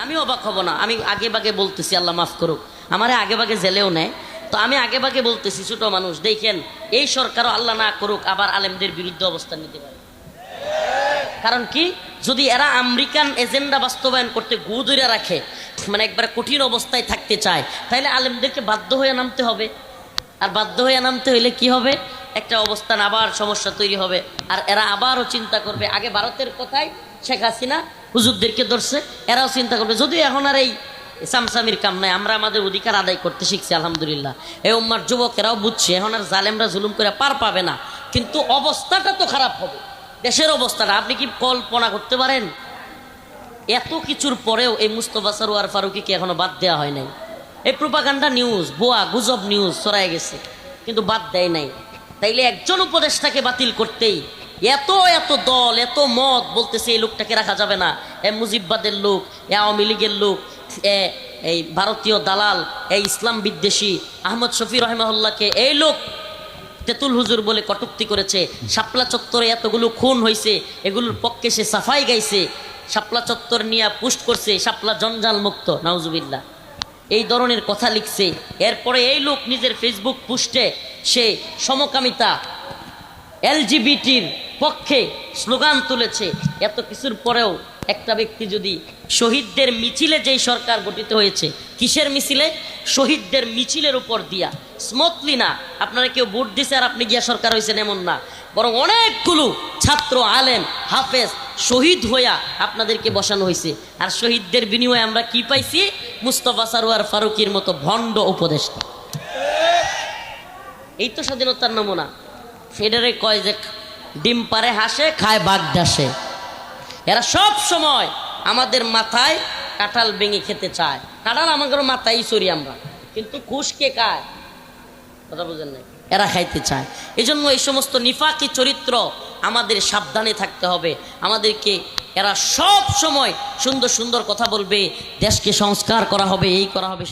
আমি অবাক হব না। আমি আগে বাগে বলতেছি, আল্লাহ মাফ করুক, আমারে আগে বাগে জেলেও নেয়, তো আমি আগে বাগে বলতেছি ছোট মানুষ, দেখেন এই সরকারও আল্লাহ না করুক আবার আলেমদের বিরুদ্ধে অবস্থান নিতে পারে। কারণ কি, যদি এরা আমেরিকান এজেন্ডা বাস্তবায়ন করতে গু ধরে রাখে, মানে একবার কঠিন অবস্থায় থাকতে চায়, তাহলে আলেমদেরকে বাধ্য হয়ে নামতে হবে। আর বাধ্য হয়ে নামতে হইলে কি হবে, একটা অবস্থান আবার সমস্যা তৈরি হবে। আর এরা আবারও চিন্তা করবে, আগে ভারতের কথায় শেখ হাসিনা হুজুরদেরকে ধরছে, এরাও চিন্তা করবে যদি এখন আর এই সামসামির কাম নাই, আমরা আমাদের অধিকার আদায় করতে শিখছি আলহামদুলিল্লাহ, এই উম্মার যুবকেরাও বুঝছে এখন আর জালেমরা জুলুম করে পার পাবে না, কিন্তু অবস্থাটা তো খারাপ হবে, দেশের অবস্থাটা আপনি কি কল্পনা করতে পারেন? এত কিছুর পরেও এই মুস্তফা সরোয়ার ফারুকীকে এখনো বাদ দেওয়া হয় নাই। এই প্রোপাগান্ডা নিউজ, ভুয়া গুজব নিউজ ছড়ায় গেছে, কিন্তু বাদ দেয় নাই। তাইলে একজন উপদেষ্টাকে বাতিল করতেই এত এত দল, এত মত বলতেছে এই লোকটাকে রাখা যাবে না, এ মুজিববাদের লোক, এ আওয়ামী লীগের লোক, এই ভারতীয় দালাল, এই ইসলাম বিদ্বেষী আহমদ শফি রহমাহুল্লাহকে এই লোক তেতুল হুজুর বলে কটূক্তি করেছে। শাপলা চত্বরে এতগুলো খুন হয়েছে, এগুলোর পক্ষে সে সাফাই গাইছে, শাপলা চত্বর নিয়ে পুস্ট করছে, শাপলা জঞ্জাল মুক্ত, নাউজুবিল্লাহ, এই ধরনের কথা লিখছে। এরপরে এই লোক নিজের ফেসবুক পোস্টে সে সমকামিতা, এলজিবিটির পক্ষে স্লোগান তুলেছে। এত কিছুর পরেও একটা ব্যক্তি যদি শহীদদের মিছিলে, যেই সরকার গঠিত হয়েছে কিসের মিছিলে, শহীদদের মিছিলের উপর দিয়া স্মুথলি না, আপনারা কেউ ভোট দিছে আর আপনি গিয়া সরকার হয়েছেন এমন না, বরং অনেকগুলো ছাত্র, আলেম, হাফেজ শহীদ হইয়া আপনাদেরকে বসানো হয়েছে। আর শহীদদের বিনিময়ে আমরা কি পাইছি? মুস্তফা সরোয়ার ফারুকীর মতো ভণ্ড উপদেষ্টা। এই তো স্বাধীনতার নমুনা। ফেডারে কয় যে ডিম পারে হাসে, খায় বাগদাসে। এরা সব সময় আমাদের মাথায় কাঁঠাল ভেঙে খেতে চায়। কাঁঠাল আমাদের মাথায় চড়ি আমরা, কিন্তু কুশকে খায়, কথা বুঝেন নাই, এরা খাইতে চায়। এই জন্য এই সমস্ত নিফাকি চরিত্র আমাদের সাবধানে থাকতে হবে। আমাদেরকে এরা সব সময় সুন্দর সুন্দর কথা বলবে, দেশকে সংস্কার করা হবে, এই করা হবে।